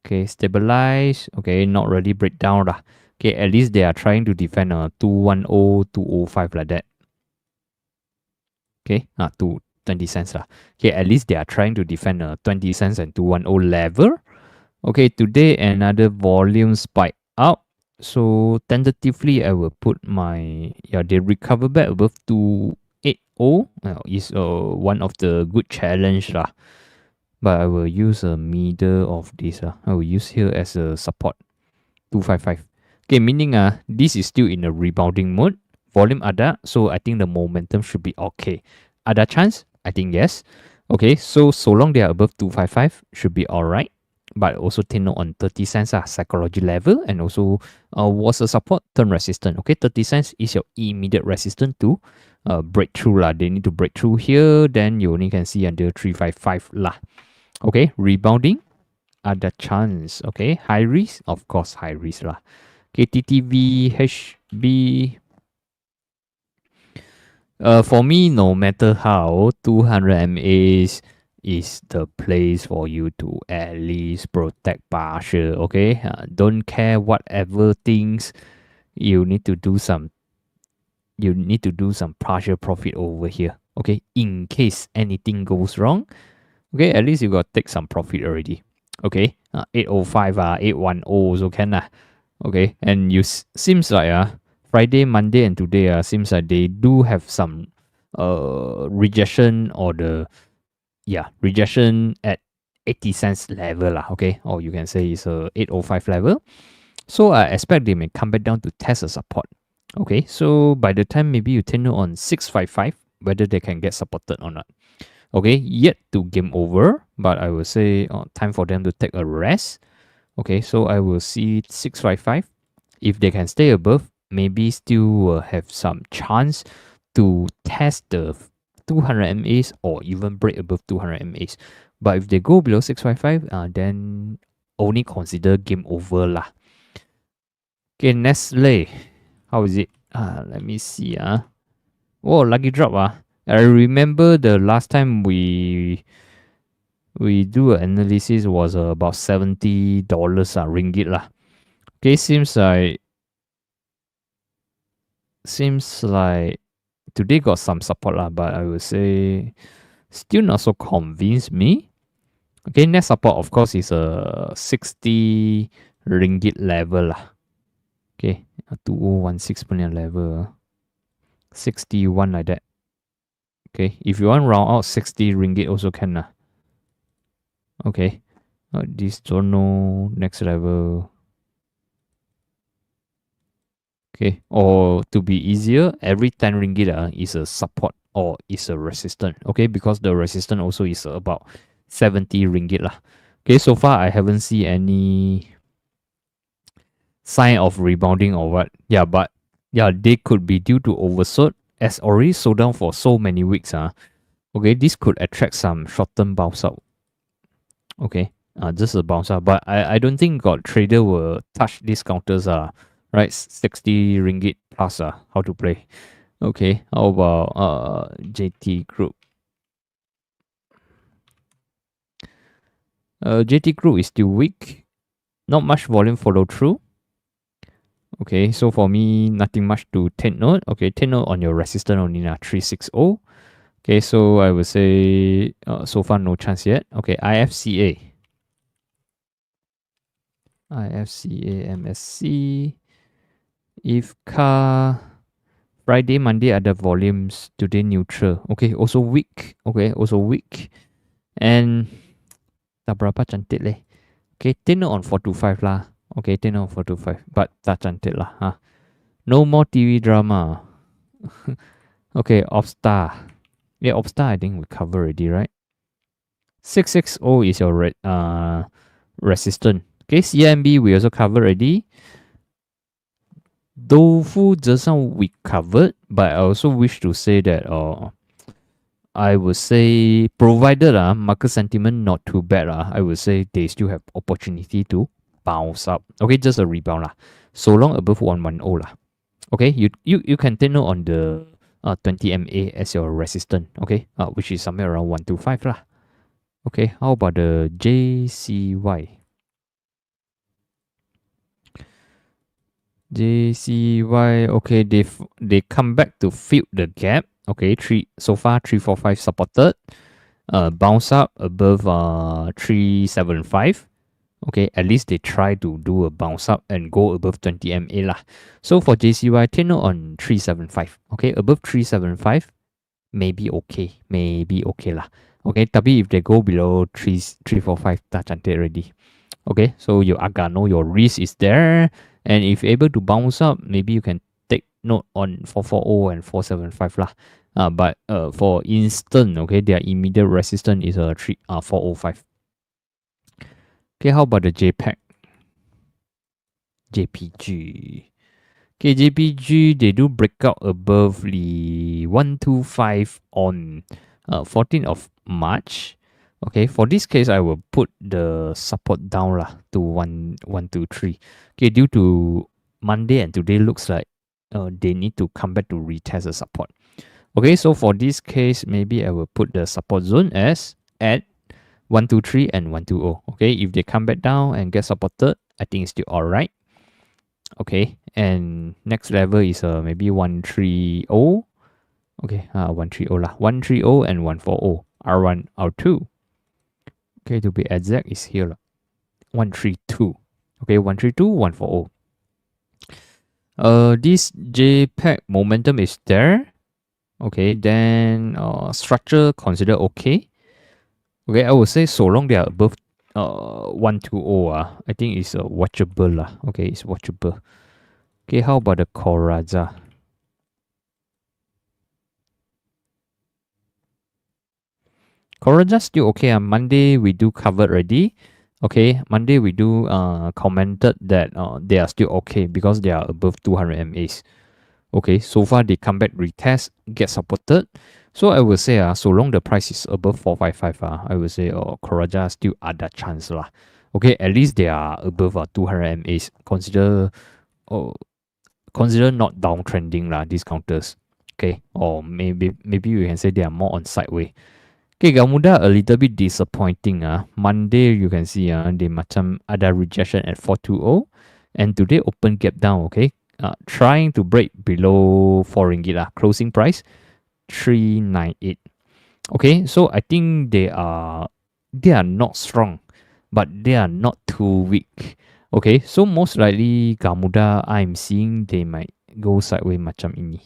Okay, stabilize. Okay, not really break down lah. Okay, at least they are trying to defend 210, 205 like that. Okay, to 20 cents lah. Okay, at least they are trying to defend 20 cents and 210 level. Okay, today another volume spike out. So tentatively, I will put my they recover back above 280 is one of the good challenge lah. But I will use a middle of this. I will use here as a support 255. Okay, meaning this is still in a rebounding mode. Volume ada, so I think the momentum should be okay. Ada chance? I think yes. Okay, so long they are above 255 should be alright. But also take note on 30 cents psychology level, and also was a support term resistance. Okay, 30 cents is your immediate resistance to breakthrough lah. They need to break through here, then you only can see under 355 lah. Okay, rebounding, ada chance. Okay, high risk, of course high risk lah. Okay, TTV, HB. For me, no matter how, 200 MAs is the place for you to at least protect partial. Okay, don't care whatever things you need to do some. You need to do some partial profit over here. Okay, in case anything goes wrong. Okay, at least you got take some profit already. Okay, 805 810 also can lah. Okay, and you seems like Friday, Monday, and today seems like they do have some rejection or rejection at 80 cents level lah. Okay, or you can say it's a 805 level. So I expect they may come back down to test a support. Okay, so by the time maybe you take note on 655 whether they can get supported or not. Okay, yet to game over, but I will say time for them to take a rest. Okay, so I will see 655. If they can stay above, maybe still will have some chance to test the 200 MAs or even break above 200 MAs. But if they go below 655, then only consider game over lah. Okay, Nestle, how is it? Let me see. Oh, lucky drop. I remember the last time we we do an analysis was about $70 ringgit lah. Okay, seems like today got some support lah, but I would say still not so convinced me. Okay, next support of course is a 60 ringgit level lah. Okay, 2016 punya level, 61 like that. Okay, if you want round out 60 ringgit also can lah. Okay, this don't know next level. Okay, or to be easier, every 10 ringgit is a support or is a resistance. Okay, because the resistance also is about 70 ringgit lah. Okay, so far I haven't seen any sign of rebounding or what. Yeah, but yeah, they could be due to oversold as already sold down for so many weeks. Okay, this could attract some short-term bounce out. Okay, just a bounce out, but I don't think got trader will touch these counters. Right, 60 ringgit plus. How to play? Okay, how about JT Group? JT Group is still weak. Not much volume follow through. Okay, so for me, nothing much to take note. Okay, take note on your resistance only 360. Okay, so I would say so far no chance yet. Okay, IFCA, MSC, IFCA, Friday, Monday ada volumes. Today neutral. Okay, also weak. Okay, also weak. And tak berapa cantik leh. Okay, take note on 425 lah. Okay, take note on 425. But tak cantik lah. No more TV drama. Okay, Opstar. Yeah, Opstar I think we cover already, right? 660 is your resistance. Okay, CMB we also covered already. Doufu Zhesan we covered, but I also wish to say that I would say provided market sentiment not too bad, I would say they still have opportunity to bounce up. Okay, just a rebound lah. So long above 110 lah. Okay, you can take note on the 20 MA as your resistance. Okay, which is somewhere around 125 lah. Okay, how about the JCY? JCY, okay, they come back to fill the gap. Okay, so far 345 supported. Bounce up above 375. Okay, at least they try to do a bounce up and go above 20 MA lah. So for JCY, take note on 375. Okay, above 375, maybe okay lah. Okay, tapi if they go below 345, tak cantik already. Okay, so you agak know your risk is there. And if you're able to bounce up, maybe you can take note on 440 and 475 lah. But for instant, okay, their immediate resistance is 405. Okay, how about the JPG? Okay, JPG, they do break out above the 125 on 14th of March. Okay, for this case, I will put the support down lah to 123. Okay, due to Monday and today looks like they need to come back to retest the support. Okay, so for this case, maybe I will put the support zone as at 123 and 120. Okay, if they come back down and get supported, I think it's still alright. Okay, and next level is maybe 130. Okay, 130 lah. 130 and 140. R1, R2. Okay, to be exact, is here. 132. Okay, 132, 140. This JPEG momentum is there. Okay, then structure consider okay. Okay, I would say so long they are above 120, I think it's watchable lah. Okay, it's watchable. Okay, how about the Coraza? Coraza still okay. Monday we do cover already. Okay, Monday we do commented that they are still okay because they are above 200 MAs. Okay, so far they come back retest, get supported. So I will say so long the price is above 455, I will say Coraza still ada chance lah. Okay, at least they are above 200 MAs. Consider not downtrending lah, these counters. Okay, or maybe we can say they are more on sideways. Okay, Gamuda a little bit disappointing. Monday you can see they macam ada rejection at 420 and today open gap down, okay? Trying to break below 4 ringgit closing price 398. Okay, so I think they are not strong, but they are not too weak. Okay, so most likely Gamuda I'm seeing they might go sideways macam ini.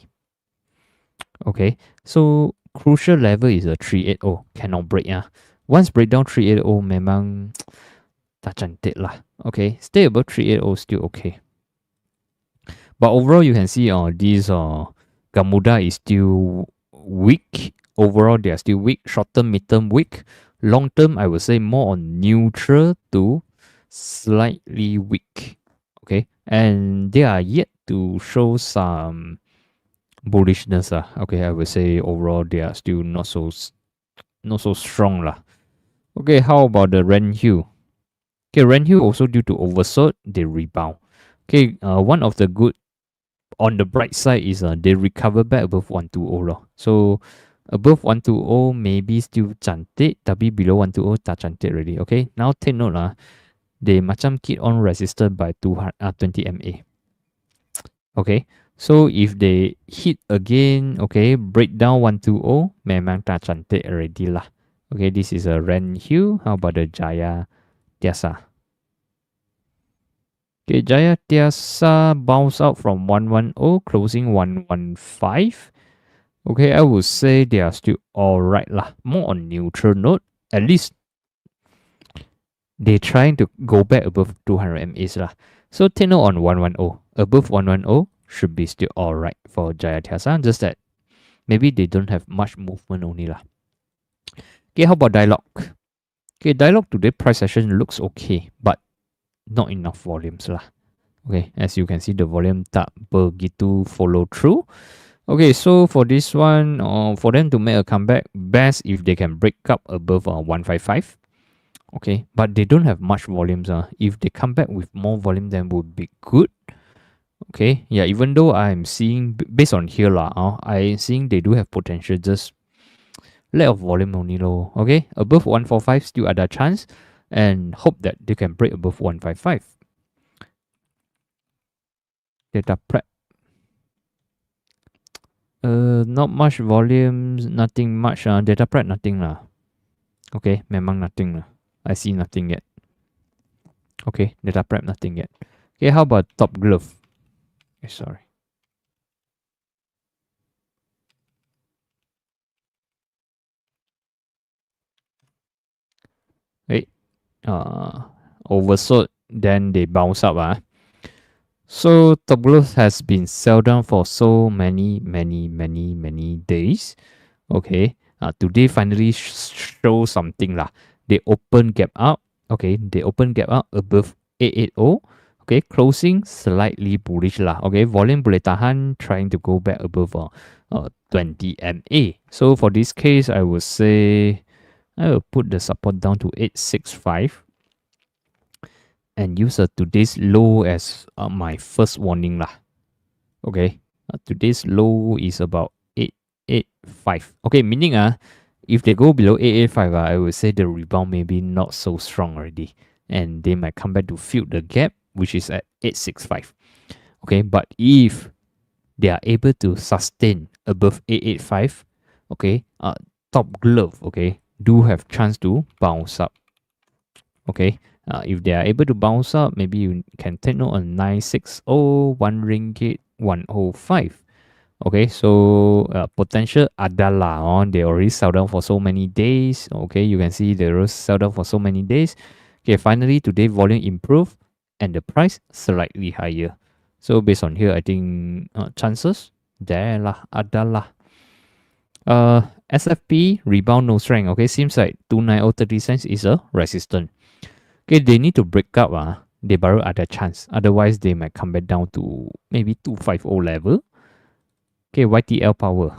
Okay, so crucial level is a 380, cannot break Once break down 380 memang tak cantik lah. Okay, stay above 380 still okay. But overall you can see this Gamuda is still weak. Overall they are still weak. Short term, mid term weak. Long term I would say more on neutral to slightly weak. Okay, and they are yet to show some bullishness Okay, I would say overall they are still not so strong lah. Okay, how about the Renhu? Okay, Renhu also due to oversold, they rebound. Okay, one of the good on the bright side is they recover back above 120 lah. So above 120 maybe still cantik, tapi below 120 tak cantik already. Okay, now take note they macam keep on resisted by 20 MA. Okay, so if they hit again, okay, break down 120, memang tak cantik already lah. Okay, this is a Renhu. How about the Jaya Tiasa? Okay, Jaya Tiasa bounce out from 110, closing 115. Okay, I would say they are still alright lah. More on neutral note. At least they're trying to go back above 200 MAs lah. So take note on 110. Above 110 should be still alright for Jaya Tiasa. Just that maybe they don't have much movement only lah. Okay, how about Dialog? Okay, Dialog today price session looks okay, but not enough volumes lah. Okay, as you can see, the volume tak begitu follow through. Okay, so for this one, for them to make a comeback, best if they can break up above 155. Okay, but they don't have much volumes. If they come back with more volume, then would be good. Okay, yeah, even though I'm seeing, based on here I'm seeing they do have potential, just lack of volume only low. Okay, above 145 still ada chance, and hope that they can break above 155. Data prep. Not much volumes, nothing much. Data prep nothing lah. Okay, memang nothing lah. I see nothing yet. Okay, data prep nothing yet. Okay, how about Top Glove? Okay, sorry. Wait, oversold, then they bounce up. So Top Glove has been sell down for so many days. Okay, today finally show something lah. They open gap up. Okay, they open gap up above 880. Okay, closing slightly bullish lah. Okay, volume boleh tahan, trying to go back above 20 MA. So for this case, I would say I will put the support down to 865 and use today's low as my first warning lah. Okay, today's low is about 885. Okay, meaning if they go below 885, I would say the rebound maybe not so strong already, and they might come back to fill the gap, which is at 865. Okay, but if they are able to sustain above 885, okay, Top Glove, okay, do have chance to bounce up. Okay, if they are able to bounce up, maybe you can take note on 960, 1 ringgit 105. Okay, so potential adalah they already sell down for so many days. Okay, you can see they already sell down for so many days. Okay, finally today volume improved and the price slightly higher. So based on here, I think chances there lah adalah. SFP rebound no strength. Okay, seems like 290.30 cents is a resistance. Okay, they need to break up. They baru ada chance. Otherwise, they might come back down to maybe 250 level. Okay, YTL power.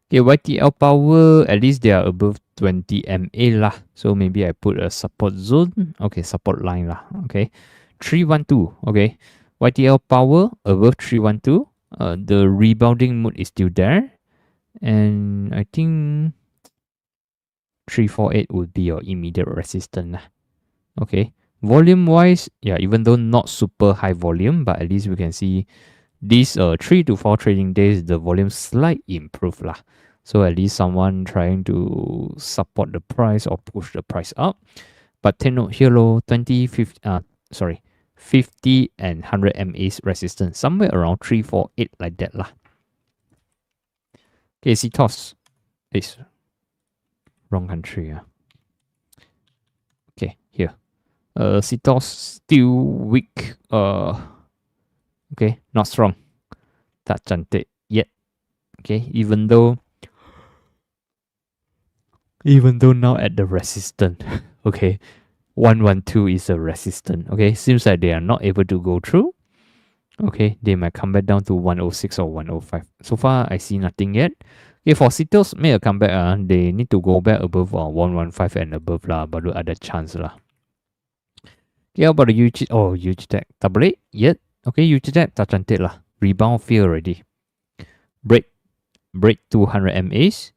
Okay, YTL power, at least they are above 20 MA lah. So maybe I put a support zone. Okay, support line lah. Okay, 312. Okay, YTL power above 312. the rebounding mood is still there, and I think 348 would be your immediate resistance. Okay, volume wise, yeah, even though not super high volume, but at least we can see these 3 to 4 trading days, the volume slight improve lah. So at least someone trying to support the price or push the price up. But take note here low 50 and 100 MA's resistance somewhere around 348 like that lah. Okay, CTOS is wrong country. Okay, here. CTOS still weak. Okay, not strong. Tak cantik yet. Okay, even though now at the resistance, okay, 112 is a resistance. Okay, seems like they are not able to go through. Okay, they might come back down to 106 or 105. So far, I see nothing yet. Okay, for CTOS make a comeback, they need to go back above 115 and above lah, baru ada chance lah. Okay, how about the UG? Oh, UGTech. Tak boleh yet. Okay, UGTech tak cantik lah. Rebound fail already. Break 200 MAs.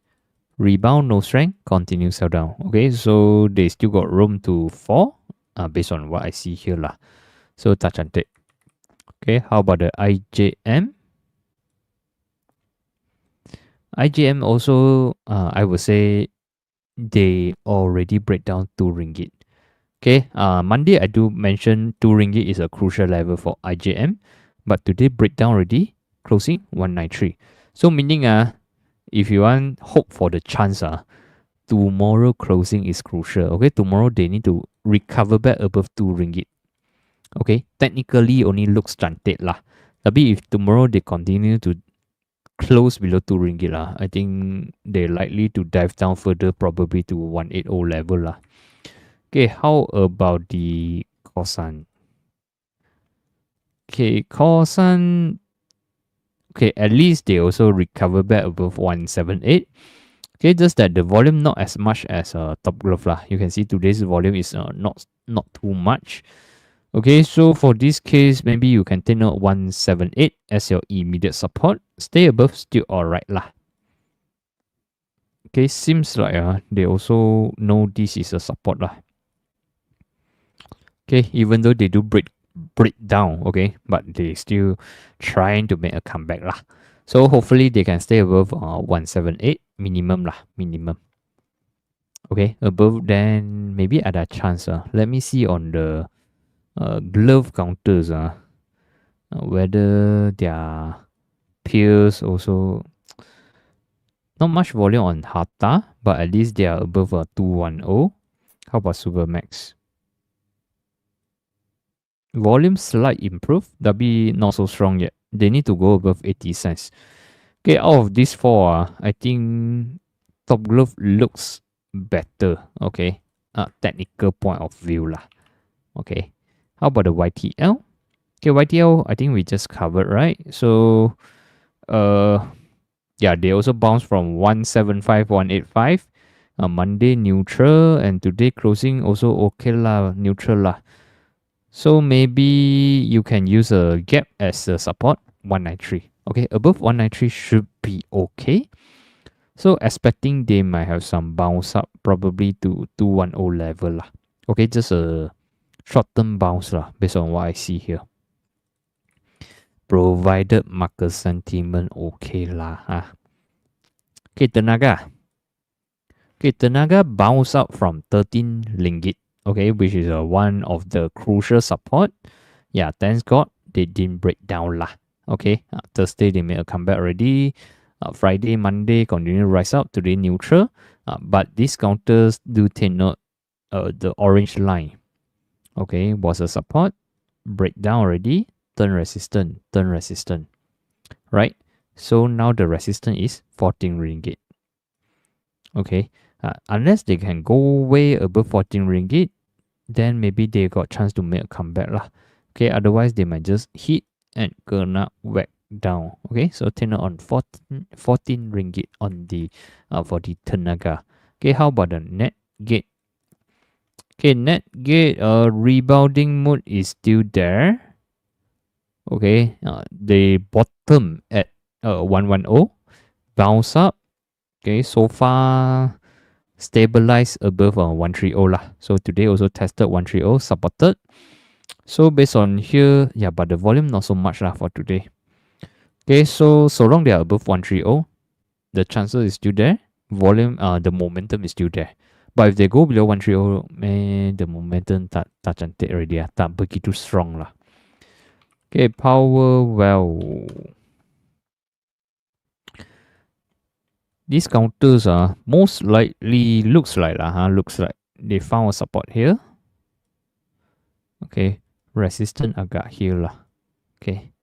Rebound, no strength, continue sell down. Okay, so they still got room to fall based on what I see here lah. So tak cantik. Okay, how about the IJM? IJM also, I would say they already break down 2 ringgit. Okay, Monday I do mention 2 ringgit is a crucial level for IJM, but today break down already, closing 193. So meaning if you want hope for the chance, tomorrow closing is crucial. Okay, tomorrow they need to recover back above 2 ringgit. Okay, technically only looks cantik lah. Tapi if tomorrow they continue to close below 2 ringgit lah, I think they're likely to dive down further, probably to 180 level lah. Okay, how about the Kosan? Okay, Kosan. Okay, at least they also recover back above 178. Okay, just that the volume not as much as Top Glove lah. You can see today's volume is not too much. Okay, so for this case, maybe you can take note 178 as your immediate support. Stay above, still alright lah. Okay, seems like they also know this is a support lah. Okay, even though they do break down, okay, but they still trying to make a comeback lah. So hopefully they can stay above 178 minimum lah, minimum. Okay, above then maybe ada chance. Let me see on the glove counters, whether their peers also not much volume on Hata, but at least they are above 210. How about Supermax? Volume slight improve, tapi not so strong yet. They need to go above 80 cents. Okay, out of these 4, I think Top Glove looks better. Okay, technical point of view lah. Okay, how about the YTL? Okay, YTL, I think we just covered, right? So, yeah, they also bounced from 175, 185. Monday neutral, and today closing also okay lah, neutral lah. So maybe you can use a gap as a support, 193. Okay, above 193 should be okay. So expecting they might have some bounce up, probably to 210 level lah. Okay, just a short-term bounce lah, based on what I see here. Provided market sentiment okay lah. Okay, Tenaga. Okay, Tenaga bounce up from 13 ringgit. Okay, which is one of the crucial support. Yeah, thanks God they didn't break down lah. Okay, Thursday they made a comeback already. Friday, Monday continue to rise up. Today neutral. But these counters do take note the orange line. Okay, was a support. Break down already. Turn resistant. Right? So now the resistance is 14 ringgit. Okay, unless they can go way above 14 ringgit, then maybe they got chance to make a comeback lah. Okay, otherwise they might just hit and gonna whack down. Okay, so take note on 14 ringgit on the for the Tenaga. Okay, how about the Netgate? Okay, Netgate rebounding mood is still there. Okay, they bottom at 110, bounce up. Okay, so far stabilized above 130 lah. So today also tested 130, supported. So based on here, yeah, but the volume not so much lah for today. Okay, so long they are above 130, the chances is still there. Volume, the momentum is still there. But if they go below 130, man, the momentum tak cantik already lah, tak begitu strong lah. Okay, power, well, these counters are most likely looks like they found a support here. Okay, resistance agak here lah. Okay,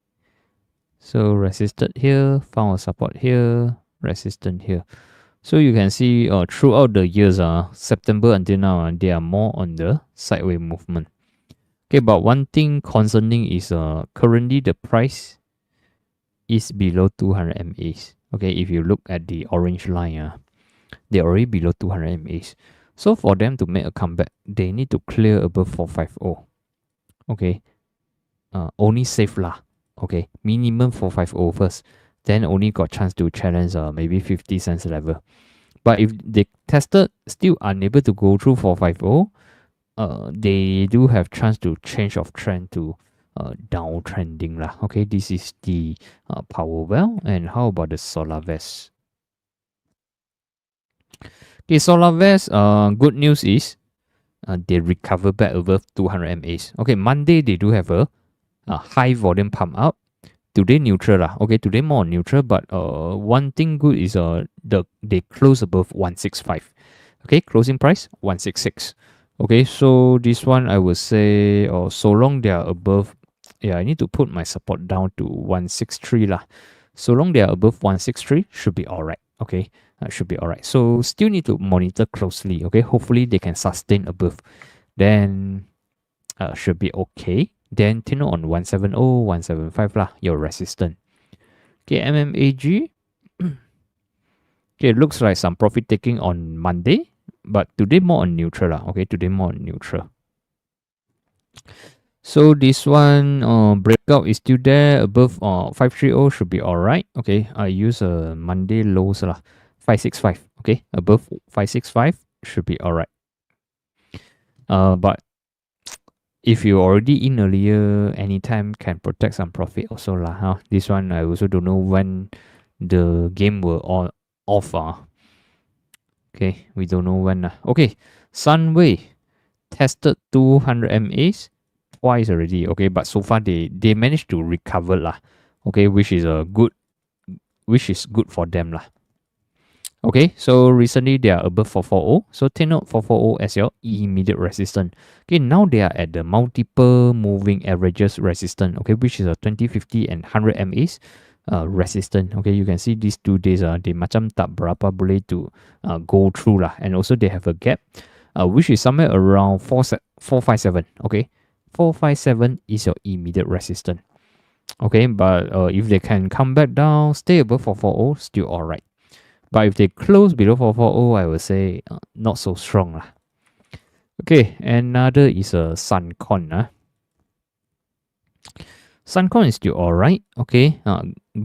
so resisted here, found a support here, resistance here. So you can see throughout the years, September until now, they are more on the sideways movement. Okay, but one thing concerning is currently the price is below 200 MAs. Okay, if you look at the orange line, they're already below 200 MAs. So for them to make a comeback, they need to clear above 450. Okay, only safe lah. Okay, minimum 450 first, then only got chance to challenge maybe 50 cents level. But if they tested still unable to go through 450, they do have chance to change of trend to downtrending lah. Okay, this is the power well. And how about the SolarVest? Okay, SolarVest, good news is they recover back above 200 MAs. Okay, Monday they do have a high volume pump up. Today neutral lah. Okay, today more neutral, but one thing good is they close above 165. Okay, closing price 166. Okay, so this one I would say so long they are above, yeah, I need to put my support down to 163 lah. So long they are above 163, should be alright. Okay, should be alright. So still need to monitor closely. Okay, hopefully they can sustain above, then should be okay. Then Tino on 170, 175 lah, your resistance. Okay, MMAG. Okay, looks like some profit taking on Monday, but today more on neutral lah. Okay, today more on neutral. So this one breakout is still there above 530, should be alright. Okay, I use a Monday lows lah, 565. Okay, above 565 should be alright. But if you already in earlier, anytime can protect some profit also lah. Huh? This one I also don't know when the game will all off. Okay, we don't know when. Okay, Sunway tested 200 MAs twice already. Okay, but so far they managed to recover lah. Okay, which is good for them lah. Okay, so recently they are above 440. So take note 440 as your immediate resistance. Okay, now they are at the multiple moving averages resistance. Okay, which is a 20, 50 and 100 MAs resistance. Okay, you can see these 2 days they macam tak berapa boleh to go through lah. And also they have a gap which is somewhere around 457. Okay, 457 is your immediate resistance. Okay, but if they can come back down, stay above 440, still alright. But if they close below 440, I would say not so strong lah. Okay, another is a Suncon. Suncon is still alright. Okay,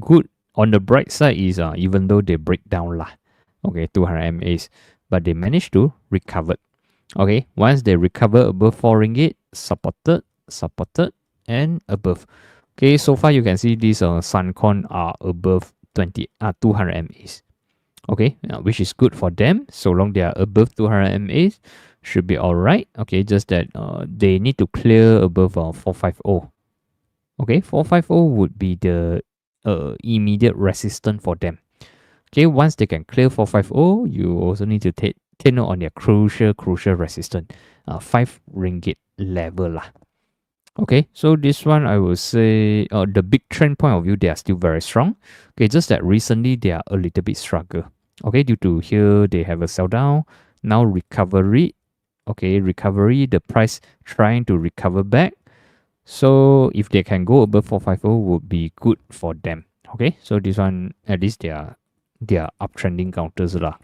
good. On the bright side is even though they break down lah. Okay, 200 MAs, but they managed to recover. Okay, once they recover above 4 ringgit, supported, and above. Okay, so far you can see these Suncon are above 200 MAs. Okay, which is good for them. So long they are above 200 MAs, should be alright. Okay, just that they need to clear above 450. Okay, 450 would be the immediate resistance for them. Okay, once they can clear 450, you also need to take note on their crucial resistance, 5 ringgit level lah. Okay, so this one I will say the big trend point of view, they are still very strong. Okay, just that recently they are a little bit struggle. Okay, due to here they have a sell down, now recovery. Okay, recovery, the price trying to recover back. So if they can go above 450 would be good for them. Okay, so this one at least they are uptrending counters lah.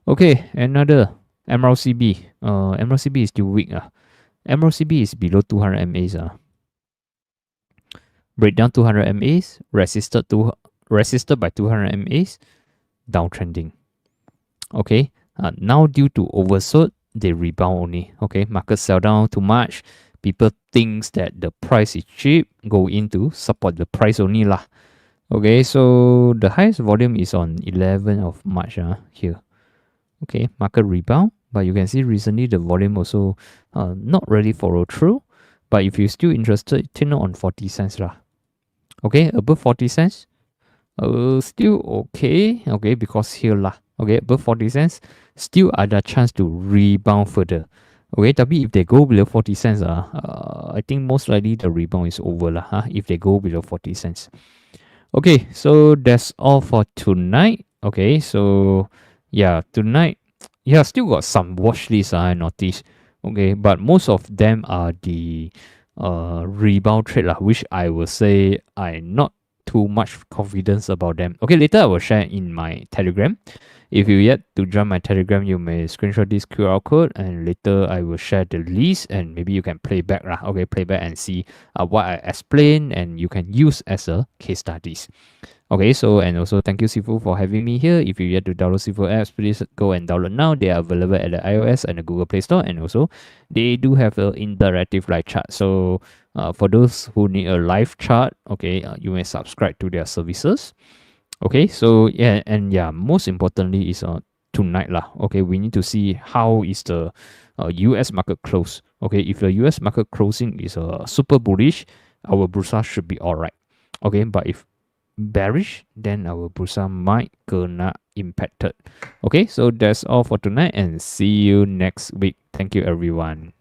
Okay, another MRCB. MRCB is still weak. MRCB is below 200 MAs. breakdown 200 MAs, resisted by 200 MAs, downtrending. Okay, now due to oversold, they rebound only. Okay, market sell down too much. People thinks that the price is cheap, go in to support the price only lah. Okay, so the highest volume is on 11th of March here. Okay, market rebound, but you can see recently the volume also not really follow through. But if you're still interested, turn on 40 cents lah. Okay, above 40 cents, still okay. Okay, because here lah. Okay, above 40 cents, still ada chance to rebound further. Okay, tapi if they go below 40 cents, I think most likely the rebound is over lah. If they go below 40 cents. Okay, so that's all for tonight. Okay, so yeah, tonight, yeah, still got some watch lists I noticed. Okay, but most of them are the rebound trade lah, which I will say I not too much confidence about them. Okay, later I will share in my Telegram. If you yet to join my Telegram, you may screenshot this QR code and later I will share the list and maybe you can play back lah. Okay, play back and see what I explained and you can use as a case studies. Okay, so and also thank you Sifu for having me here. If you yet to download Sifu apps, please go and download now. They are available at the iOS and the Google Play Store, and also they do have an interactive live chat. So for those who need a live chat, okay, you may subscribe to their services. Okay, so yeah, and yeah, most importantly is tonight lah. Okay, we need to see how is the US market close. Okay, if the US market closing is super bullish, our bursa should be alright. Okay, but if bearish, then our bursa might kena impacted. Okay, so that's all for tonight and see you next week. Thank you everyone.